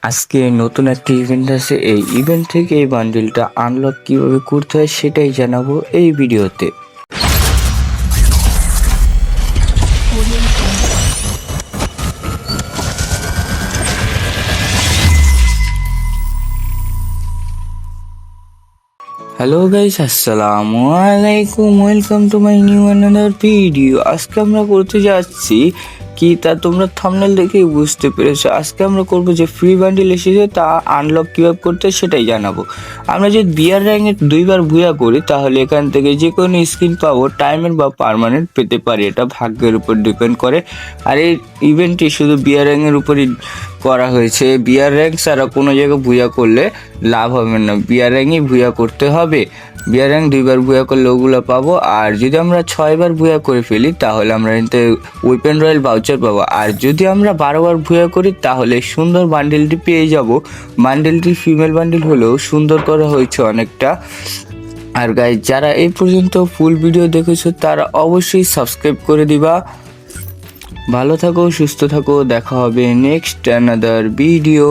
আজকে নতুন একটা ইভেন্ট আছে। এই ইভেন্ট থেকে এই বান্ডিলটা আনলক কিভাবে করতে হয় সেটাই জানাবো এই ভিডিওতে। হ্যালো গাইস, আসসালামু আলাইকুম, welcome to my new another video. আজকে আমরা করতে যাচ্ছি কি তা তোমরা থাম্বনেল দেখেই বুঝতে পেরেছো। আজকে আমরা করবো যে ফ্রি বান্ডিল এসেছে তা আনলক কীভাবে করতে সেটাই জানাবো। আমরা যদি বিয়ার র্যাঙ্কে 2বার ভুয়া করি তাহলে এখান থেকে যে কোনো স্কিন পাবো, টাইমের বা পার্মানেন্ট পেতে পারি। এটা ভাগ্যের উপর ডিপেন্ড করে। আর এই ইভেন্টটি শুধু বিয়ার র্যাঙ্কের উপরই করা হয়েছে। বিয়ার র্যাঙ্ক ছাড়া কোনো জায়গায় ভুয়া করলে লাভ হবে না, বিয়ার র্যাঙ্কই ভুয়া করতে হবে। বিয়ার র্যাঙ্ক 2বার ভুয়া করলে ওগুলো পাবো। আর যদি আমরা 6বার ভুয়া করে ফেলি তাহলে আমরা এতে ওয়েপেন রয়্যাল ভাউচার পাবো। আর যদি আমরা 12বার ভুয়া করি তাহলে সুন্দর বান্ডেলটি পেয়ে যাব। বান্ডেলটি ফিমেল বান্ডেল হলেও সুন্দর করা হয়েছে অনেকটা। আর গাইজ, যারা এই পর্যন্ত ফুল ভিডিও দেখেছো তারা অবশ্যই সাবস্ক্রাইব করে দিবা। ভালো থাকো, সুস্থ থাকো, দেখা হবে নেক্সট অ্যানাদার ভিডিও।